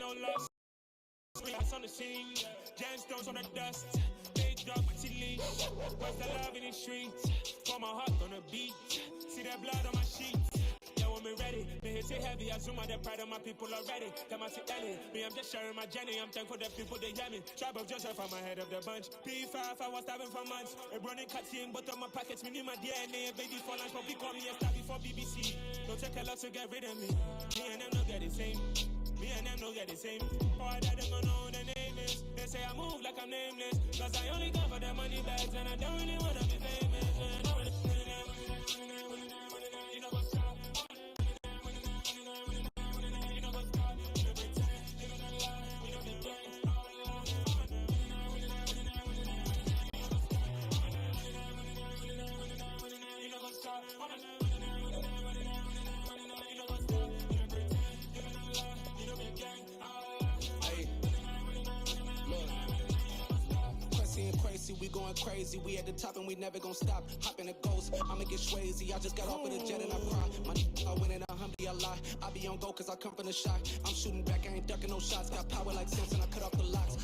no loss. Glass on the scene, gemstones on the dust. Big dog, leash. What's the love in the streets? For my heart on the beat. See that blood on my sheets. Yeah, when me ready, me hit it heavy. I zoom out the pride of my people already. Come on, sit Ellie. Me, I'm just sharing my journey. I'm thankful that people they hear me. Tribe of Joseph, I'm ahead of the bunch. P5, I was starving for months. A running cutscene, but on my pockets, me need my DNA. Baby for lunch, but we call me a star before BBC. Don't take a lot to get rid of me. Me and them don't get the same. Me and them don't get the same. All that them gonna know the name is. They say I move like I'm nameless. Cause I only come for the money bags and I don't really wanna be famous. You know what's up? You know what's up? You pretend, you don't lie, you don't be gang. You know what's up? We going crazy, we at the top and we never gonna stop. Hop in a ghost, I'ma get swayzy. I just got off of the jet and I cry. I win in a Humvee, I lie. I be on go cause I come from the shot. I'm shooting back, I ain't ducking no shots. Got power like Simpson, I cut off the locks.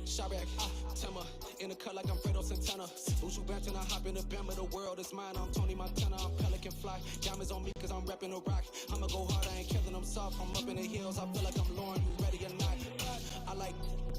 Chirac, Timmer, in the cut like I'm Fredo Santana. Usu Banton, I hop in the Bama, the world is mine. I'm Tony Montana, I'm Pelican Fly. Diamonds on me cause I'm repping the rock. I'ma go hard, I ain't killing them soft. I'm up in the hills, I feel like I'm Lauren, you ready or not? I like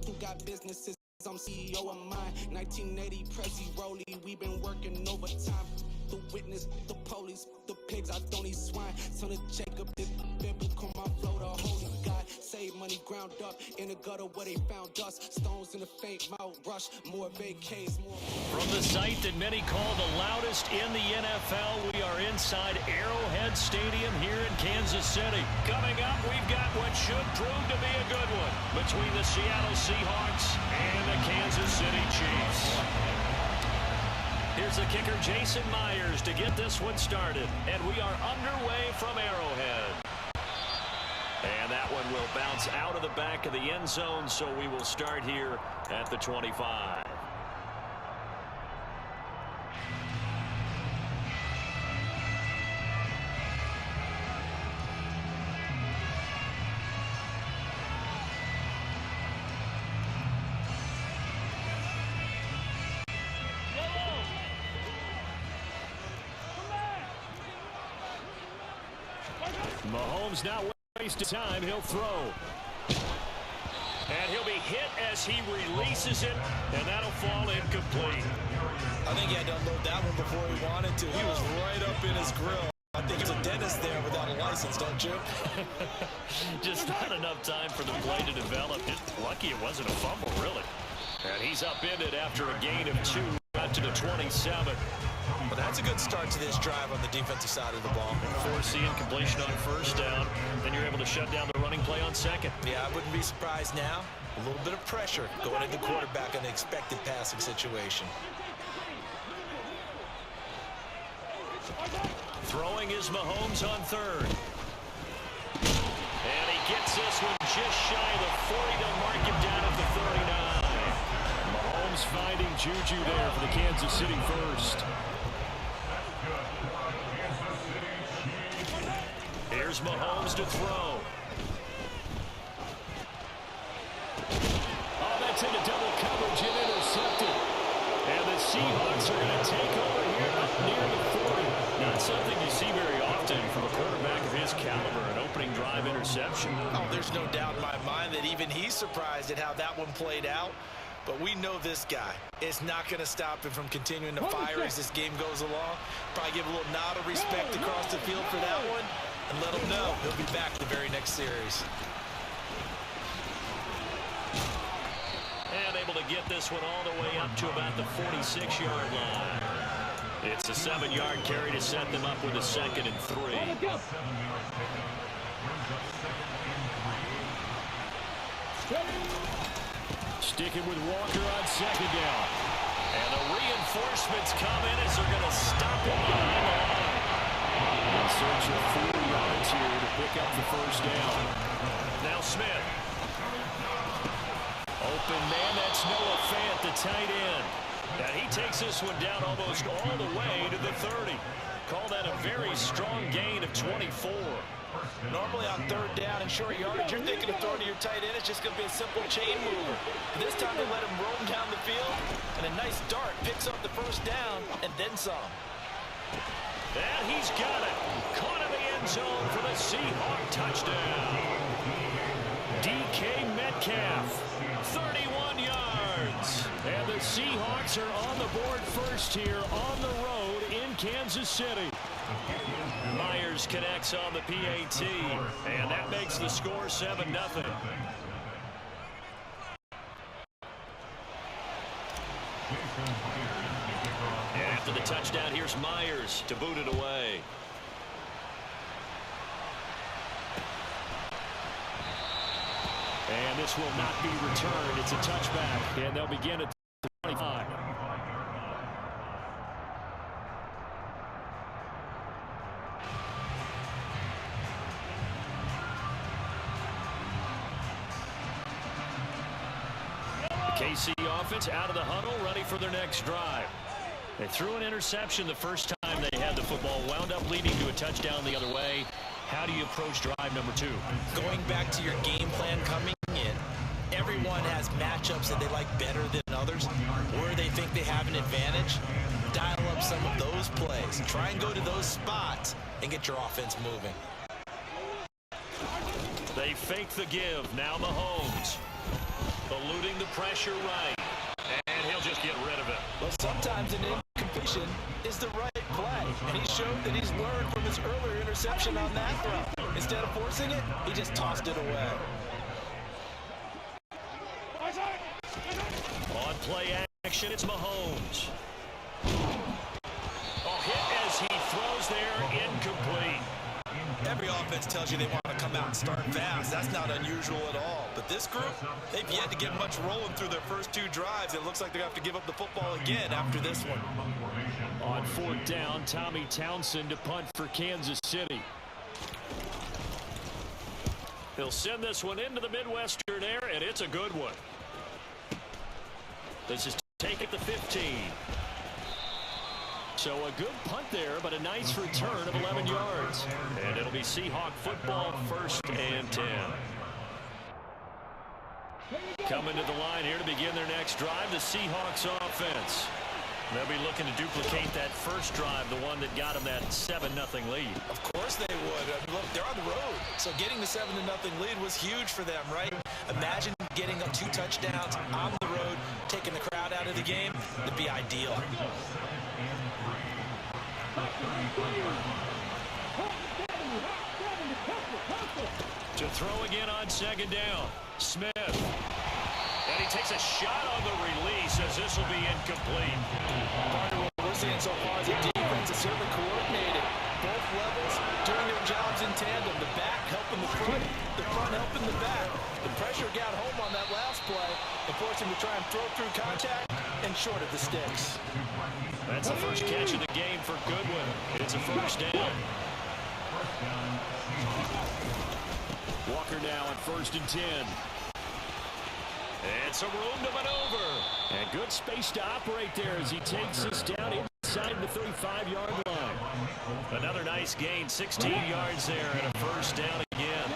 who got businesses. I'm CEO of mine, 1980 Prezi Rolly, we been working overtime. The witness, the police, the pigs, I don't eat swine. Son of Jacob, this biblical, my flow, the holy God. Save money ground up in the gutter where they found dust. Stones in the faint mouth rush, more vacays, more. From the site that many call the loudest in the NFL, we are inside Arrowhead Stadium here in Kansas City. Coming up, we've got what should prove to be a good one between the Seattle Seahawks and the Kansas City Chiefs. Here's the kicker, Jason Myers, to get this one started. And we are underway from Arrowhead. And that one will bounce out of the back of the end zone, so we will start here at the 25. Mahomes not wasting time. He'll throw. And he'll be hit as he releases it, and that'll fall incomplete. I think he had to unload that one before he wanted to. He was right up in his grill. I think there's a dentist there without a license, don't you? Just not enough time for the play to develop. Just lucky it wasn't a fumble, really. And he's upended after a gain of 2 out to the 27. Well, that's a good start to this drive on the defensive side of the ball. Forcing completion on first down. Then you're able to shut down the running play on second. Yeah, I wouldn't be surprised now. A little bit of pressure going into quarterback in an expected passing situation. Throwing is Mahomes on third. And he gets this one just shy of the 40. They'll mark him down at the 39. Mahomes finding Juju there for the Kansas City first. Here's Mahomes to throw. Oh, that's into double coverage and intercepted. And the Seahawks are going to take over here up near the 40. Not something you see very often from a quarterback of his caliber, an opening drive interception. Oh, there's no doubt in my mind that even he's surprised at how that one played out. But we know this guy is not going to stop him from continuing to fire as this game goes along. Probably give a little nod of respect across the field for that one and let him know he'll be back the very next series. And able to get this one all the way up to about the 46-yard line. It's a 7-yard carry to set them up with a 2nd and 3. Sticking with Walker on 2nd down. And the reinforcements come in as they're going to stop him behind the line. In search of 4 yards here to pick up the first down. Now Smith. Open man, that's Noah Fant, the tight end. And he takes this one down almost all the way to the 30. Call that a very strong gain of 24. Normally on third down and short yardage, you're thinking of throwing to your tight end. It's just going to be a simple chain mover. But this time they let him roam down the field, and a nice dart picks up the first down and then some. And he's got it. Caught in the end zone for the Seahawk touchdown. DK Metcalf, 31 yards. And the Seahawks are on the board first here on the road in Kansas City. Myers connects on the PAT, and that makes the score 7-0. And after the touchdown, here's Myers to boot it away. And this will not be returned. It's a touchback, and they'll begin at 25. KC offense out of the huddle, ready for their next drive. They threw an interception the first time they had the football, wound up leading to a touchdown the other way. How do you approach drive number 2? Going back to your game plan coming in, everyone has matchups that they like better than others, where they think they have an advantage. Dial up some of those plays. Try and go to those spots and get your offense moving. They fake the give. Now Mahomes eluding the pressure right. And he'll just get rid of it. Well, sometimes an incompletion is the right play. And he showed that he's learned from his earlier interception on that throw. Instead of forcing it, he just tossed it away. On play action, it's Mahomes. A hit as he throws there, incomplete. Every offense tells you they want to come out and start fast. That's not unusual at all. But this group, they've yet to get much rolling through their first 2 drives. It looks like they have to give up the football again after this one. On 4th down, Tommy Townsend to punt for Kansas City. He'll send this one into the Midwestern air, and it's a good one. This is take it to 15. So a good punt there, but a nice return of 11 yards. And it'll be Seahawk football, 1st and 10. Coming to the line here to begin their next drive, the Seahawks offense. They'll be looking to duplicate that first drive, the one that got them that 7-0 lead. Of course they would. I mean, look, they're on the road. So getting the 7-0 lead was huge for them, right? Imagine getting up 2 touchdowns on the road, taking the crowd out of the game. That'd be ideal. To throw again on 2nd down, Smith. And he takes a shot on the release as this will be incomplete. Part of what we're seeing so far is the defense is certainly coordinated. Both levels doing their jobs in tandem. The back helping the front helping the back. The pressure got home on that last play and forced him to try and throw through contact and short of the sticks. That's the first catch of the game for Goodwin. It's a 1st down. Walker now on 1st and 10. And some room to maneuver. And good space to operate there as he takes this down inside the 35-yard line. Another nice gain, 16 yards there, and a 1st down again.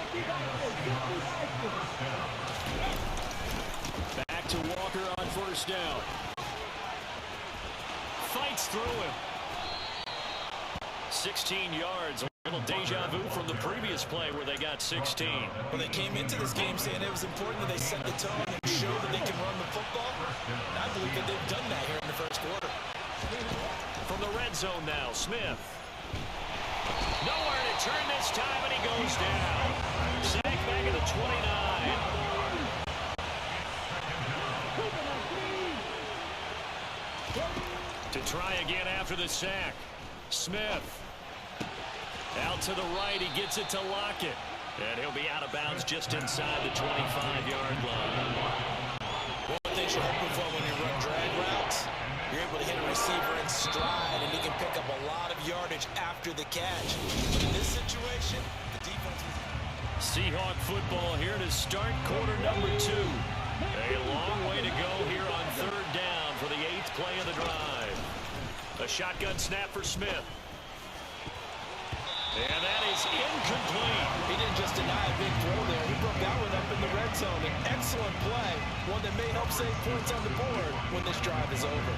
Back to Walker on 1st down. Fights through him. 16 yards. A little deja vu from the previous play where they got 16. Well, they came into this game saying it was important that they set the tone and show that they can run the football. And I believe that they've done that here in the first quarter. From the red zone now, Smith. Nowhere to turn this time, and he goes down. Sack back at the 29. To try again after the sack. Smith. Out to the right, he gets it to Lockett. And he'll be out of bounds just inside the 25-yard line. One thing you're hoping for when you run drag routes, you're able to hit a receiver in stride, and he can pick up a lot of yardage after the catch. But in this situation, the defense was... Seahawk football here to start quarter number 2. A long way to go here on 3rd down for the 8th play of the drive. A shotgun snap for Smith. And that is incomplete. He didn't just deny a big throw there. He broke that one up in the red zone. An excellent play, one that may help save points on the board when this drive is over.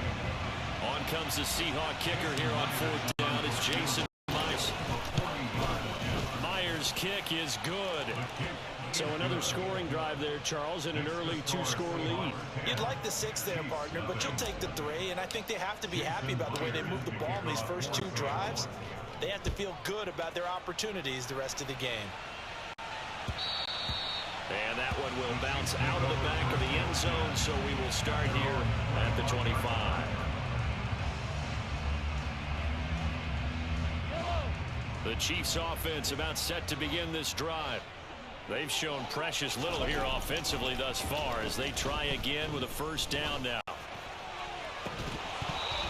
On comes the Seahawk kicker here on 4th down. It's Jason Myers. Myers' kick is good. So another scoring drive there, Charles, and an early 2-score lead. You'd like the 6 there, partner, but you'll take the 3, and I think they have to be happy about the way they move the ball in these first 2 drives. They have to feel good about their opportunities the rest of the game. And that one will bounce out of the back of the end zone, so we will start here at the 25. The Chiefs offense about set to begin this drive. They've shown precious little here offensively thus far as they try again with a first down now.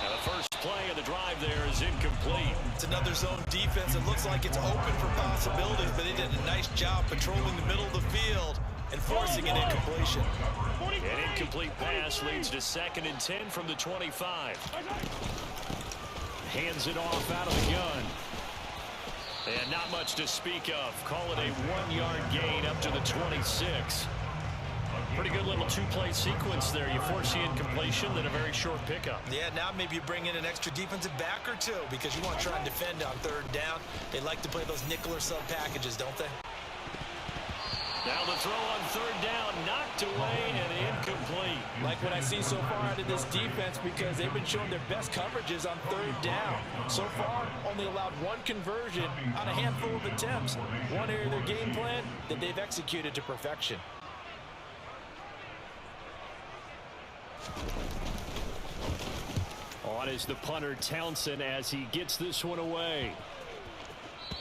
And the first play of the drive there is incomplete. It's another zone defense. It looks like it's open for possibilities, but they did a nice job patrolling the middle of the field and forcing an incompletion. An incomplete pass leads to 2nd and 10 from the 25. Hands it off out of the gun. And not much to speak of. Call it a 1-yard gain up to the 26. Pretty good little 2-play sequence there. You force the incompletion, then a very short pickup. Yeah, now maybe you bring in an extra defensive back or 2 because you want to try and defend on 3rd down. They like to play those nickel or sub packages, don't they? Now the throw on 3rd down, knocked away and incomplete. Like what I see so far out of this defense because they've been showing their best coverages on 3rd down. So far, only allowed 1 conversion on a handful of attempts. One area of their game plan that they've executed to perfection. On is the punter Townsend as he gets this one away.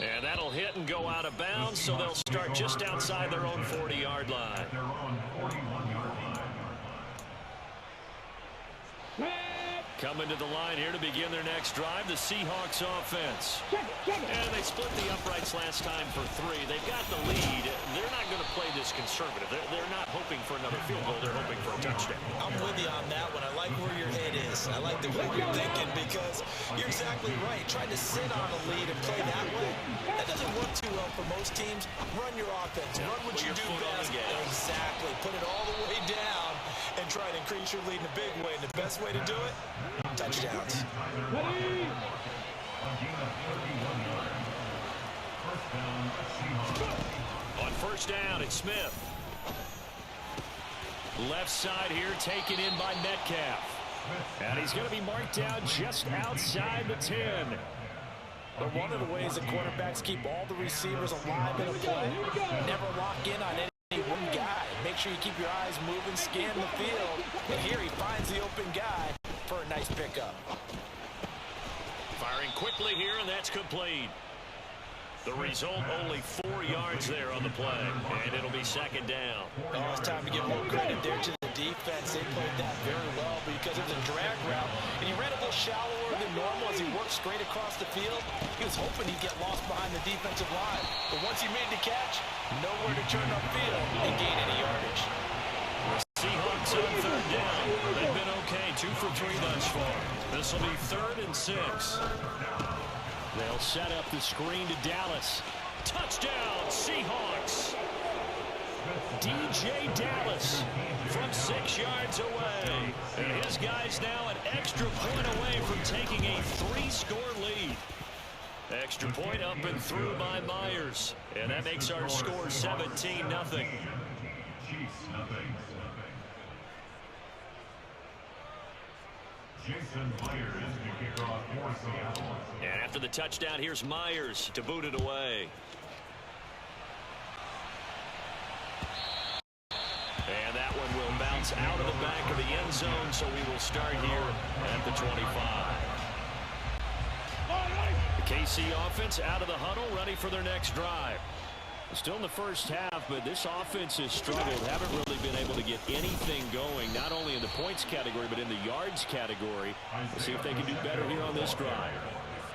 And that'll hit and go out of bounds, so they'll start just outside their own 40-yard line. Coming to the line here to begin their next drive, the Seahawks offense. And they split the uprights last time for 3. They've got the lead. They're not going to play this conservative. They're not hoping for another field goal. They're hoping for a touchdown. I'm with you on that one. I like where your head is. I like the way you're thinking because you're exactly right. Trying to sit on a lead and play that way, that doesn't work too well for most teams. Run your offense. Run what you do best. Exactly. Put it all the way down and try to increase your lead in a big way. And the best way to do it, touchdowns. On 1st down, it's Smith. Left side here taken in by Metcalf. And he's going to be marked down just outside the 10. But one of the ways that quarterbacks keep all the receivers alive in a play, never lock in on any one guy. Make sure you keep your eyes moving, scan the field. And here he finds the open guy for a nice pickup. Firing quickly here, and that's complete. The result, only 4 yards there on the play, and it'll be 2nd down. Oh, it's time to give more credit there to the defense. They played that very well because it was a drag route, and he ran a little shallower than normal as he worked straight across the field. He was hoping he'd get lost behind the defensive line, but once he made the catch, nowhere to turn upfield and gain any yardage. Seahawks on 3rd down. They've been okay, 2 for 3 thus far. This will be 3rd and 6. They'll set up the screen to Dallas. Touchdown, Seahawks. DJ Dallas from 6 yards away. And his guys now an extra point away from taking a 3-score lead. Extra point up and through by Myers. And that makes our score 17-0. And after the touchdown, here's Myers to boot it away. And that one will bounce out of the back of the end zone, so we will start here at the 25. The KC offense out of the huddle, ready for their next drive. Still in the first half, but this offense has struggled. Haven't really been able to get anything going, not only in the points category, but in the yards category. Let's see if they can do better here on this drive.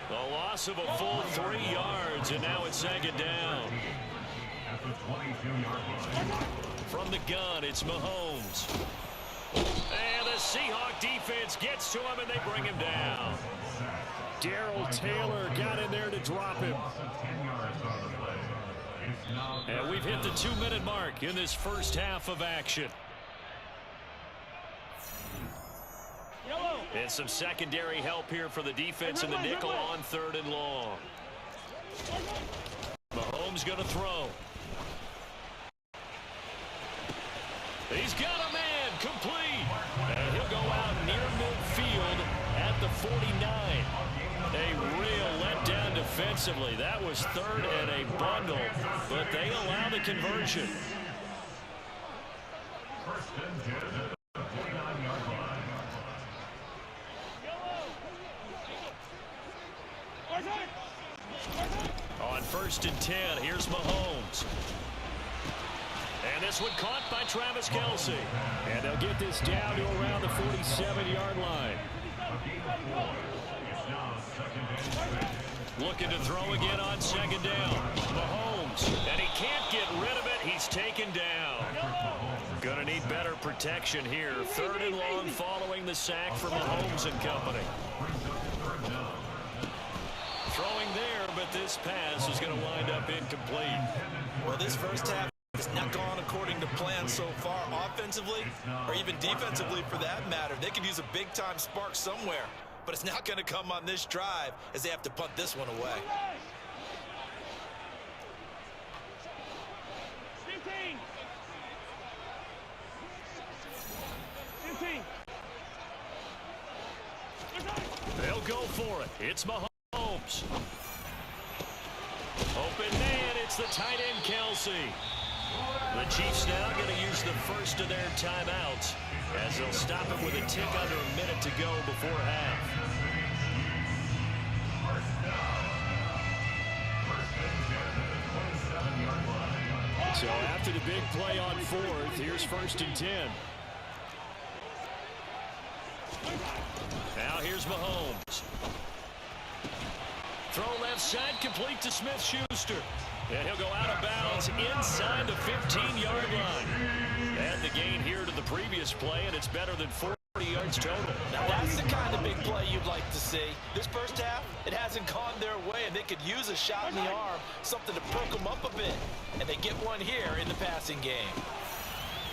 The loss of a full 3 yards, and now it's 2nd down. From the gun, it's Mahomes. And the Seahawk defense gets to him, and they bring him down. Darrell Taylor got in there to drop him. And we've hit the 2-minute mark in this first half of action. And some secondary help here for the defense in the nickel on 3rd and long. Mahomes going to throw. He's got a man complete. And he'll go out near midfield at the 49. A real letdown defensively. That was 3rd and a bundle, but they allow the conversion. On 1st and 10, here's Mahomes. And this one caught by Travis Kelce. And they'll get this down to around the 47-yard line. Looking to throw again on 2nd down. Mahomes, and he can't get rid of it. He's taken down. Going to need better protection here. 3rd and long following the sack for Mahomes and company. Throwing there, but this pass is going to wind up incomplete. Well, this first half has not gone according to plan so far, offensively or even defensively for that matter. They could use a big-time spark somewhere, but it's not going to come on this drive as they have to punt this one away. They'll go for it. It's Mahomes. Open man, it's the tight end Kelce. The Chiefs now going to use the first of their timeouts as they'll stop it with a tick under a minute to go before half. So after the big play on 4th, here's 1st and 10. Now here's Mahomes. Throw left side, complete to Smith-Schuster. And he'll go out of bounds inside the 15-yard line. And the gain here to the previous play, and it's better than 40 yards total. Now that's the kind of big play you'd like to see. This first half, it hasn't gone their way, and they could use a shot in the arm, something to perk them up a bit. And they get one here in the passing game.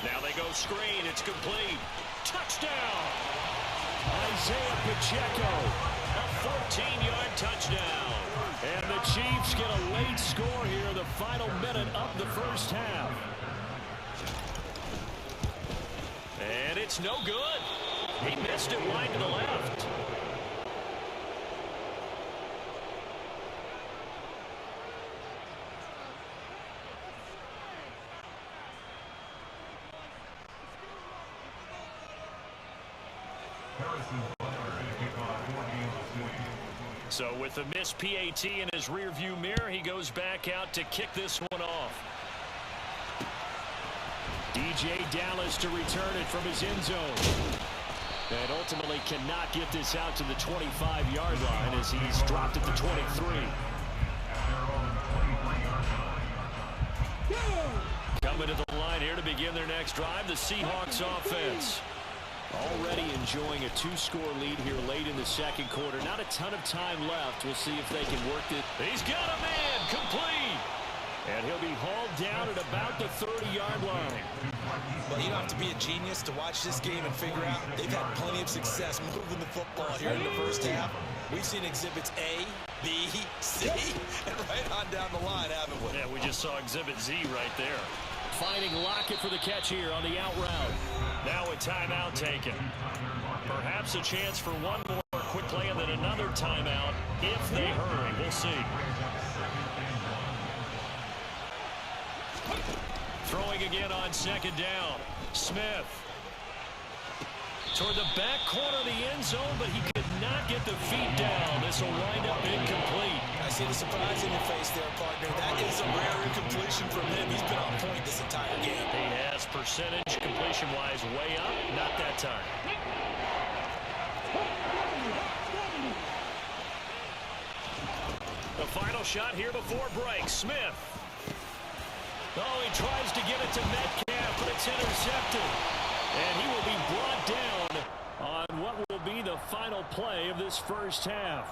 Now they go screen. It's complete. Touchdown! Isaiah Pacheco. A 14-yard touchdown. And the Chiefs get a late score here in the final minute of the first half. And it's no good. He missed it wide to the left. So with the missed PAT in his rearview mirror, he goes back out to kick this one off. DJ Dallas to return it from his end zone. And ultimately cannot get this out to the 25-yard line as he's dropped at the 23. Coming to the line here to begin their next drive, the Seahawks offense. Already enjoying a 2-score lead here late in the second quarter. Not a ton of time left. We'll see if they can work it. He's got a man complete. And he'll be hauled down at about the 30-yard line. Well, you don't have to be a genius to watch this game and figure out they've had plenty of success moving the football here in the first half. We've seen exhibits A, B, C, and right on down the line, haven't we? Yeah, we just saw exhibit Z right there. Finding Lockett for the catch here on the out route. Now a timeout taken. Perhaps a chance for one more quick play and then another timeout if they hurry. We'll see. Throwing again on 2nd down. Smith. Toward the back corner of the end zone, but he could not get the feet down. This will wind up incomplete. I see the surprise in your face there, partner. That is a rare incompletion from him. He's been on point this entire game. He has percentage completion-wise way up. Not that time. The final shot here before break. Smith. Oh, he tries to get it to Metcalf, but it's intercepted. And he will be brought down on what will be the final play of this first half.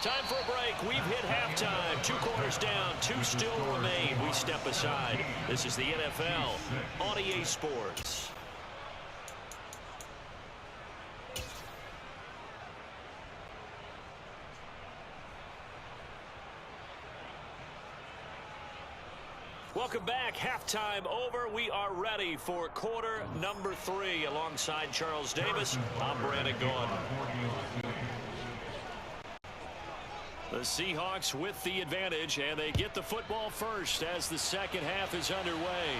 Time for a break. We've hit halftime. 2 quarters down. 2 still remain. We step aside. This is the NFL on EA Sports. Welcome back. Halftime over. We are ready for quarter number 3. Alongside Charles Davis, I'm Brandon Gaudin. The Seahawks with the advantage, and they get the football first as the second half is underway.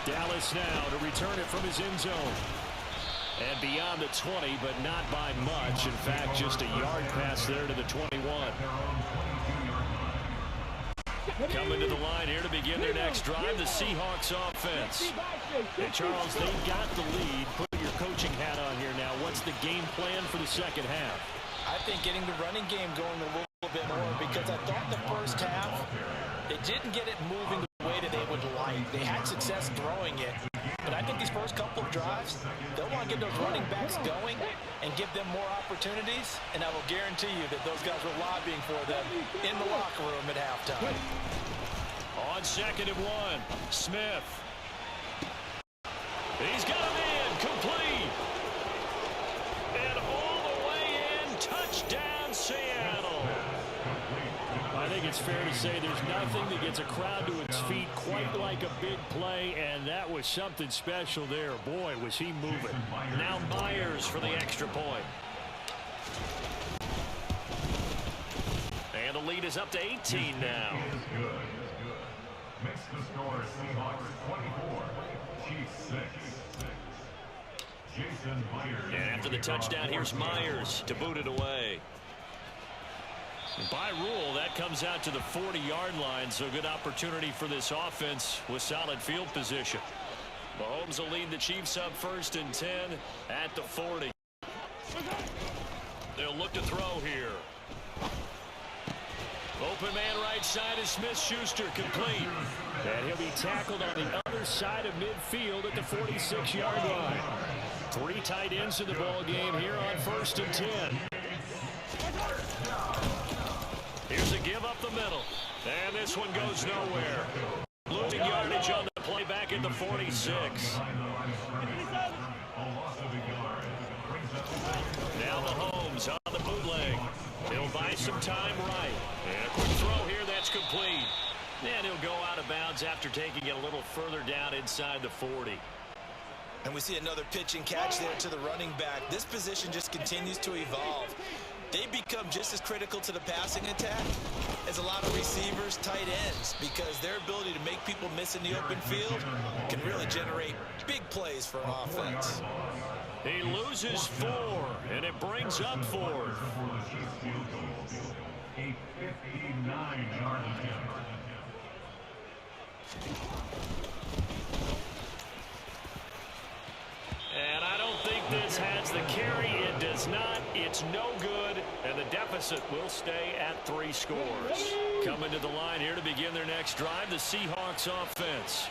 Dallas now to return it from his end zone. And beyond the 20, but not by much. In fact, just a yard pass there to the 21. Coming to the line here to begin their next drive, the Seahawks offense. And Charles, they got the lead. Put your coaching hat on here now. What's the game plan for the second half? I think getting the running game going a little bit more, because I thought the first half, they didn't get it moving the way that they would like. They had success throwing it, but I think these first couple of drives, they'll want to get those running backs going and give them more opportunities, and I will guarantee you that those guys were lobbying for them in the locker room at halftime. On 2nd and 1, Smith. He's got him in, complete. And all the way in, touchdown Seattle. I think it's fair to say there's nothing that gets a crowd to its feet quite like a big play, and that was something special there. Boy, was he moving. Now Myers for the extra point. And the lead is up to 18 now. Makes the score Seahawks 24, Chiefs 6. Jason Myers. And after the touchdown, here's Myers to boot it away. And by rule, that comes out to the 40-yard line, so good opportunity for this offense with solid field position. Mahomes will lead the Chiefs up 1st and 10 at the 40. They'll look to throw here. Open man right side is Smith-Schuster, complete. And he'll be tackled on the other side of midfield at the 46-yard line. 3 tight ends in the ball game here on 1st and 10. Here's a give up the middle. And this one goes nowhere. Losing yardage on the play back at the 46. Now Mahomes on the bootleg. He'll buy some time right. And a quick throw here that's complete. And he'll go out of bounds after taking it a little further down inside the 40. And we see another pitch and catch there to the running back. This position just continues to evolve. They become just as critical to the passing attack as a lot of receivers, tight ends, because their ability to make people miss in the open field can really generate big plays for an offense. He loses 4, and it brings up 4th. A 59-yard attempt. And I don't think this has the carry. It does not. It's no good. And the deficit will stay at 3 scores. Coming to the line here to begin their next drive, the Seahawks offense.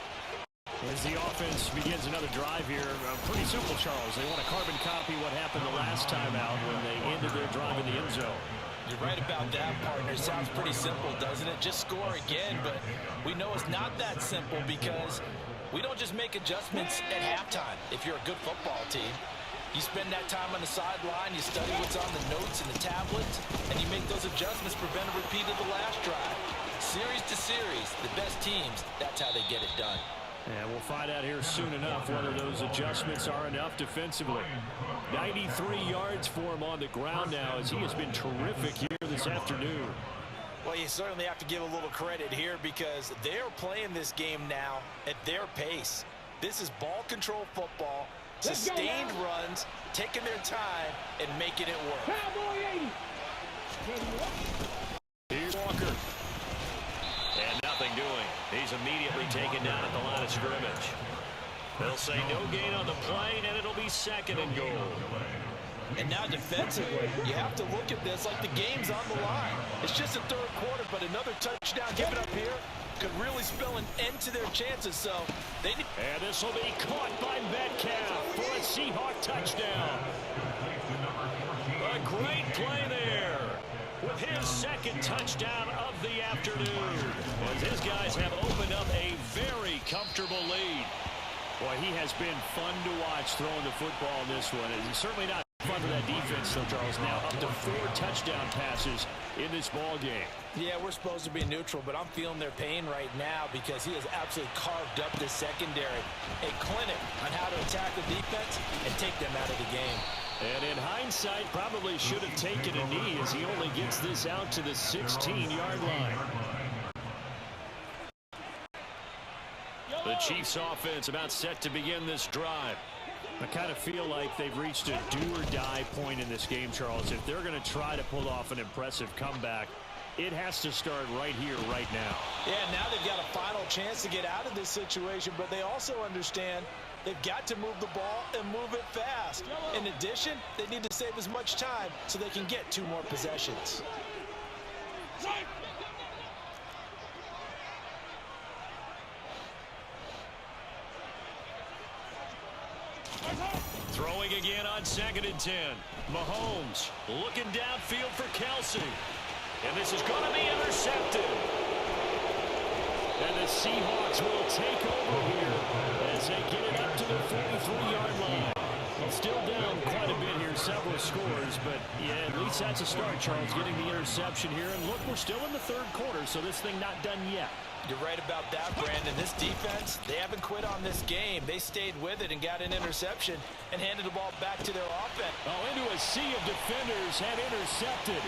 As the offense begins another drive here, pretty simple, Charles. They want to carbon copy what happened the last time out when they ended their drive in the end zone. You're right about that, partner. Sounds pretty simple, doesn't it? Just score again, but we know it's not that simple because we don't just make adjustments at halftime. If you're a good football team, you spend that time on the sideline, you study what's on the notes and the tablets, and you make those adjustments, prevent a repeat of the last drive. Series to series, the best teams, that's how they get it done. And we'll find out here soon enough whether those adjustments are enough defensively. 93 yards for him on the ground now as he has been terrific here this afternoon. Well, you certainly have to give a little credit here because they're playing this game now at their pace. This is ball control football, sustained runs, taking their time and making it work. Here's Walker. And nothing doing. He's immediately taken down at the line of scrimmage. They'll say no gain on the play, and it'll be 2nd and goal. And now defensively, you have to look at this like the game's on the line. It's just the 3rd quarter, but another touchdown given up here could really spell an end to their chances. So they need. And this will be caught by Metcalf for a Seahawk touchdown. A Great play there with his second touchdown of the afternoon, as his guys have opened up a very comfortable lead. Boy, he has been fun to watch throwing the football in this one. It's certainly not fun for that defense, though, Charles. Now up to 4 touchdown passes in this ball game. Yeah, we're supposed to be neutral, but I'm feeling their pain right now because he has absolutely carved up the secondary. A clinic on how to attack the defense and take them out of the game. And in hindsight, probably should have taken a knee as he only gets this out to the 16-yard line. The Chiefs offense about set to begin this drive. I kind of feel like they've reached a do-or-die point in this game, Charles. If they're going to try to pull off an impressive comeback, it has to start right here, right now. Yeah, now they've got a final chance to get out of this situation, but they also understand they've got to move the ball and move it fast. In addition, they need to save as much time so they can get 2 more possessions. Throwing again on 2nd and 10. Mahomes looking downfield for Kelsey. And this is going to be intercepted. And the Seahawks will take over here as they get it up to the 43-yard line. Well, still down quite a bit here, several scores, but yeah, at least that's a start, Charles, getting the interception here. And look, we're still in the 3rd quarter, so this thing not done yet. You're right about that, Brandon. This defense, they haven't quit on this game. They stayed with it and got an interception and handed the ball back to their offense. Oh, into a sea of defenders, had intercepted.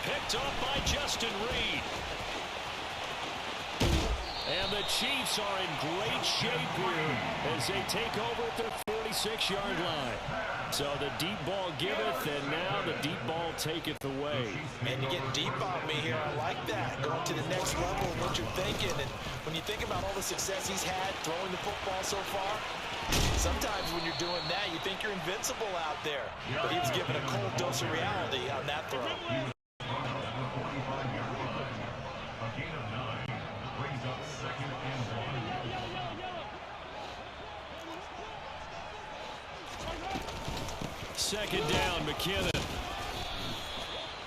Picked up by Justin Reed. And the Chiefs are in great shape here as they take over at their 46-yard line. So the deep ball giveth, and now the deep ball taketh away. Man, you're getting deep on me here. I like that. Going to the next level of what you're thinking. And when you think about all the success he's had throwing the football so far, sometimes when you're doing that, you think you're invincible out there. But he was given a cold dose of reality on that throw. Second down, McKinnon.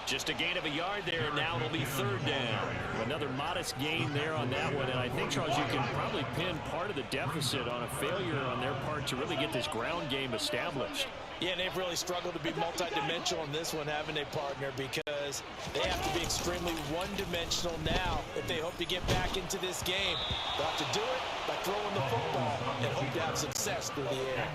Just a gain of a yard there. Now it'll be 3rd down. Another modest gain there on that one. And I think, Charles, you can probably pin part of the deficit on a failure on their part to really get this ground game established. Yeah, and they've really struggled to be multidimensional in this one, haven't they, partner? Because they have to be extremely one-dimensional now if they hope to get back into this game. They'll have to do it by throwing the football and hope to have success through the air.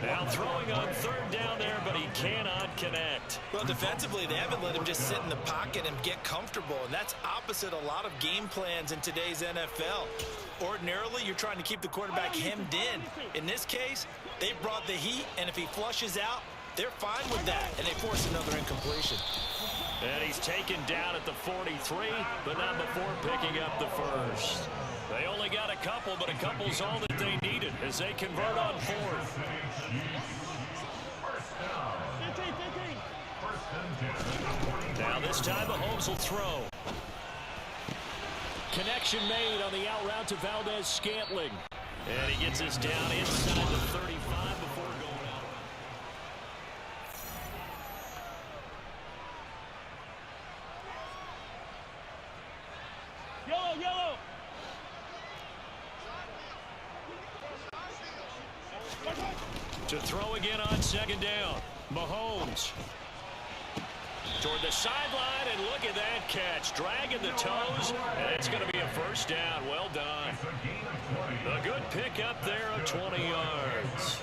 Now throwing on 3rd down there, but he cannot connect. Well, defensively, they haven't let him just sit in the pocket and get comfortable, and that's opposite a lot of game plans in today's NFL. Ordinarily, you're trying to keep the quarterback hemmed in. In this case, they brought the heat, and if he flushes out, they're fine with that, and they force another incompletion. And he's taken down at the 43, but not before picking up the first. They only got a couple, but a couple's all that they needed as they convert on 4th. Now this time Mahomes will throw. Connection made on the out route to Valdez-Scantling. And he gets us down inside the 35 before going out. Yellow, yellow. To throw again on 2nd down. Mahomes. Toward the sideline, and look at that catch. Dragging the toes, and it's going to be a 1st down. Well done. A good pickup there of 20 yards.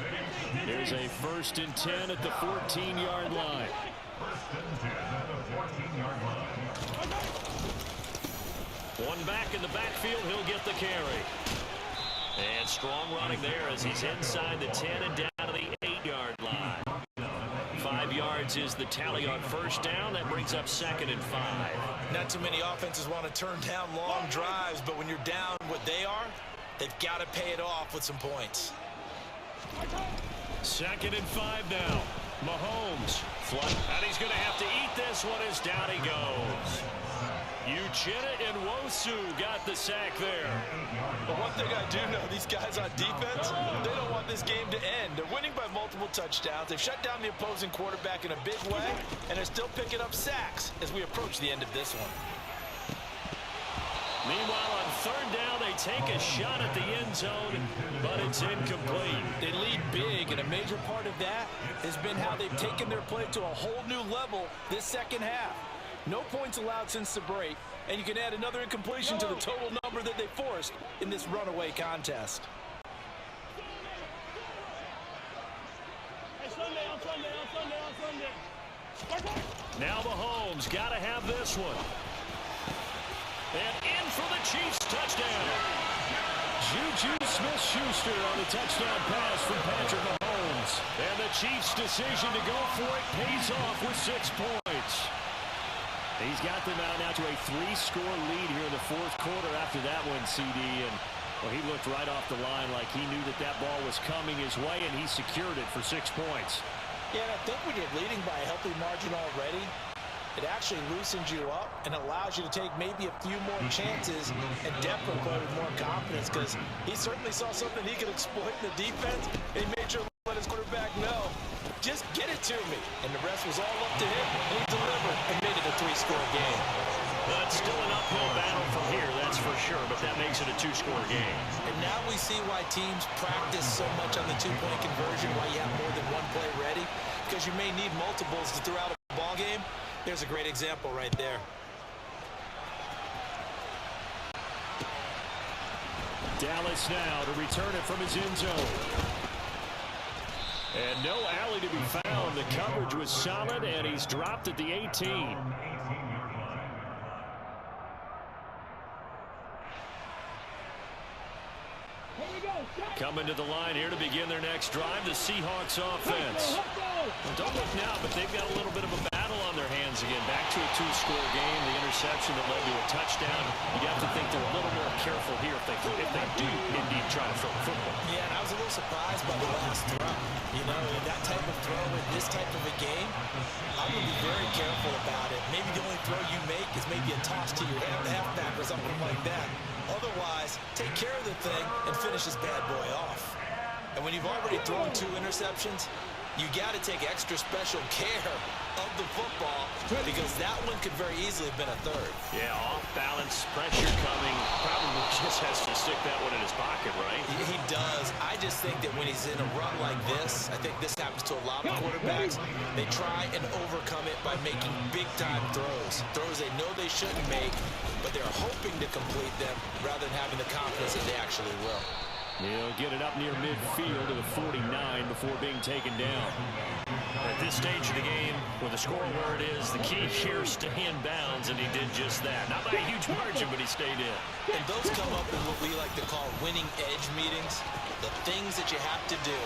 Here's a 1st and 10 at the 14-yard line. One back in the backfield, he'll get the carry. And strong running there as he's inside the 10 and down to the 8-yard line. 5 yards is the tally on 1st down. That brings up 2nd and 5. Not too many offenses want to turn down long drives, but when you're down what they are, they've got to pay it off with some points. 2nd and 5 now. Mahomes. And he's going to have to eat this one as down he goes. Uchenna Nwosu got the sack there. But one thing I do know, these guys on defense, they don't want this game to end. They're winning by multiple touchdowns. They've shut down the opposing quarterback in a big way, and they're still picking up sacks as we approach the end of this one. Meanwhile, on third down, they take a shot at the end zone, but it's incomplete. They lead big, and a major part of that has been how they've taken their play to a whole new level this second half. No points allowed since the break, and you can add another incompletion to the total number that they forced in this runaway contest. Now Mahomes got to have this one. And in for the Chiefs touchdown. Juju Smith-Schuster on the touchdown pass from Patrick Mahomes. And the Chiefs' decision to go for it pays off with 6 points. He's got them out now to a 3-score lead here in the fourth quarter after that one, CD. And well, he looked right off the line like he knew that that ball was coming his way, and he secured it for 6 points. Yeah, and I think when you're leading by a healthy margin already, it actually loosens you up and allows you to take maybe a few more chances and depth play with more confidence, because he certainly saw something he could exploit in the defense, and he made sure to let his quarterback know, just get it to me. And the rest was all up to him, and he delivered and made it a 3-score game. But still an uphill battle from here, that's for sure, but that makes it a 2-score game. And now we see why teams practice so much on the 2-point conversion, why you have more than one play ready, because you may need multiples to throw out a ball game. There's a great example right there. Dallas now to return it from his end zone. And no alley to be found. The coverage was solid, and he's dropped at the 18. Coming to the line here to begin their next drive, the Seahawks offense. Well, don't look now, but they've got a little bit of a battle on their hands again. Back to a 2-score game, the interception that led to a touchdown. You'd have to think they're a little more careful here if they do indeed try to throw the football. Yeah, and I was a little surprised by the last throw. You know, that type of throw in this type of a game, I'm going to be very careful about it. Maybe the only throw you make is maybe a toss to your halfback or something like that. Otherwise, take care of the thing and finish this bad boy off. And when you've already thrown 2 interceptions, you got to take extra special care of the football, because that one could very easily have been a 3rd. Yeah, off balance, pressure coming. Probably just has to stick that one in his pocket, right? He does. I just think that when he's in a run like this, I think this happens to a lot of quarterbacks, they try and overcome it by making big-time throws. Throws they know they shouldn't make, but they're hoping to complete them rather than having the confidence that they actually will. He'll get it up near midfield to the 49 before being taken down. At this stage of the game, with the score where it is, the key here is stay in bounds, and he did just that. Not by a huge margin, but he stayed in. And those come up in what we like to call winning edge meetings. The things that you have to do,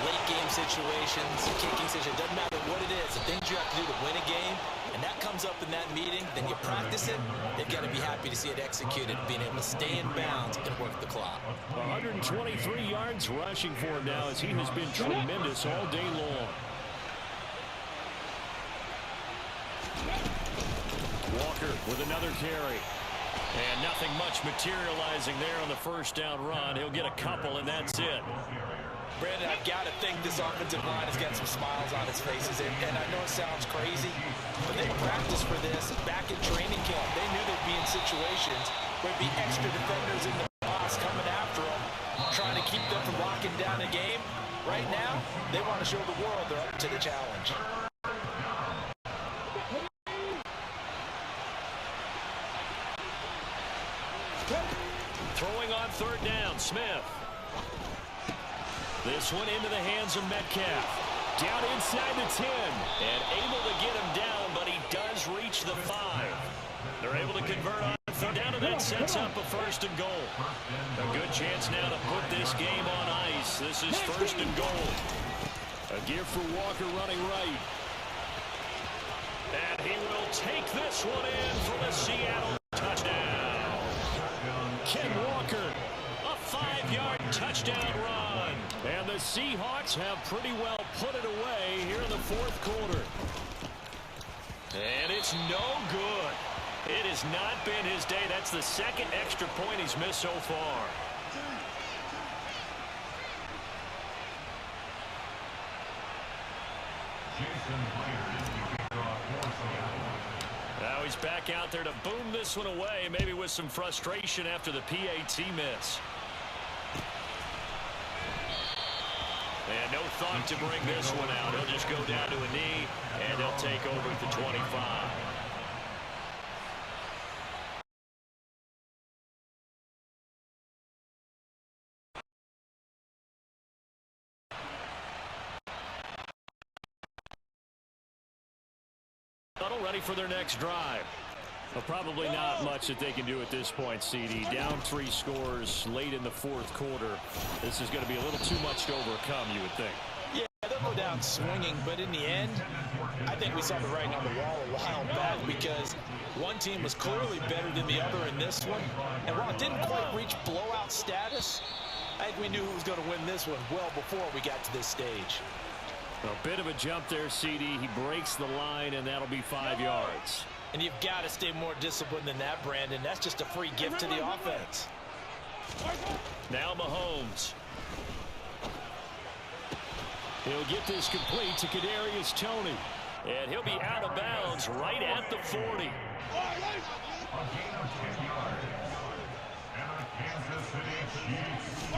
late game situations, kicking situations, doesn't matter what it is, the things you have to do to win a game, and that comes up in that meeting, then you practice it, they've got to be happy to see it executed, being able to stay in bounds and work the clock. 123 yards rushing for him now, as he has been tremendous all day long. Walker with another carry. And nothing much materializing there on the first down run. He'll get a couple, and that's it. Brandon, I've got to think this offensive line has got some smiles on its faces. And I know it sounds crazy, but they practiced for this back in training camp. They knew they'd be in situations where there'd be extra defenders in the box coming after them, trying to keep them from locking down a game. Right now, they want to show the world they're up to the challenge. Throwing on third down, Smith. This one into the hands of Metcalf. Down inside the 10. And able to get him down, but he does reach the 5. They're able to convert on third down, and that sets up a 1st and goal. A good chance now to put this game on ice. This is 1st and goal. A give for Walker running right. And he will take this one in for the Seattle touchdown. Ken Walker, a 5-yard touchdown run. And the Seahawks have pretty well put it away here in the fourth quarter. And it's no good. It has not been his day. That's the second extra point he's missed so far. Now he's back out there to boom this one away, maybe with some frustration after the PAT miss. And no thought to bring this one out. He'll just go down to a knee, and they'll take over at the 25. Ready for their next drive. Well, probably not much that they can do at this point, CD. Down 3 scores late in the fourth quarter. This is going to be a little too much to overcome, you would think. Yeah, they'll go down swinging, but in the end, I think we saw the writing on the wall a while back because one team was clearly better than the other in this one. And while it didn't quite reach blowout status, I think we knew who was going to win this one well before we got to this stage. A bit of a jump there, CD. He breaks the line, and that'll be 5 yards. And you've got to stay more disciplined than that, Brandon. That's just a free gift to the offense. Now Mahomes. He'll get this complete to Kadarius Toney. And he'll be out of bounds right at the 40. A gain of 10 yards. And the Kansas City Chiefs.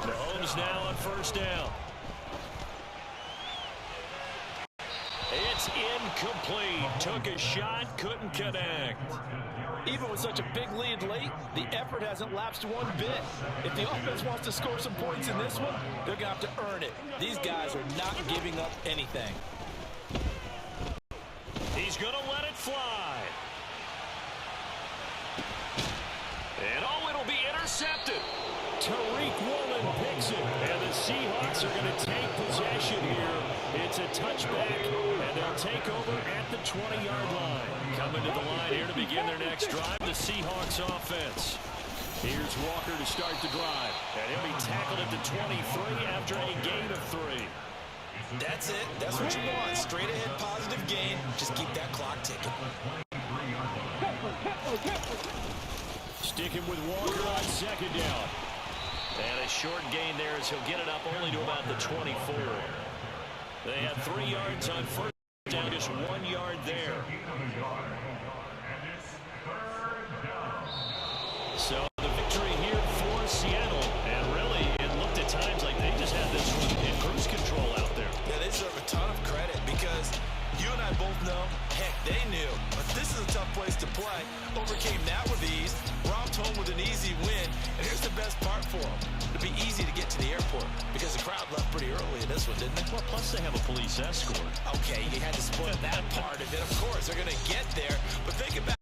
Mahomes now on first down. It's incomplete. Took a shot, couldn't connect. Even with such a big lead late, the effort hasn't lapsed one bit. If the offense wants to score some points in this one, they're going to have to earn it. These guys are not giving up anything. He's going to let it fly. And oh, it'll be intercepted. Tariq Woolen picks it, and the Seahawks are going to take possession here. It's a touchback, and they'll take over at the 20-yard line. Coming to the line here to begin their next drive, the Seahawks offense. Here's Walker to start the drive, and he'll be tackled at the 23 after a gain of 3. That's it. That's what you want. Straight ahead positive gain. Just keep that clock ticking. Sticking with Walker on second down. And a short gain there as he'll get it up only to about the 24. They had 3 yards on first down, just 1 yard there. So the victory here for Seattle. And really, it looked at times like they just had this one in cruise control out there. Yeah, they deserve a ton of credit because you and I both know, heck, they knew. But this is a tough place to play. Overcame that with ease. Romped home with an easy win. And here's the best part for them. It'll be easy to get to the airport because the crowd left pretty early in this one, didn't they? Well, plus they have a police escort. Okay, you had to split that part of it. Of course, they're going to get there. But think about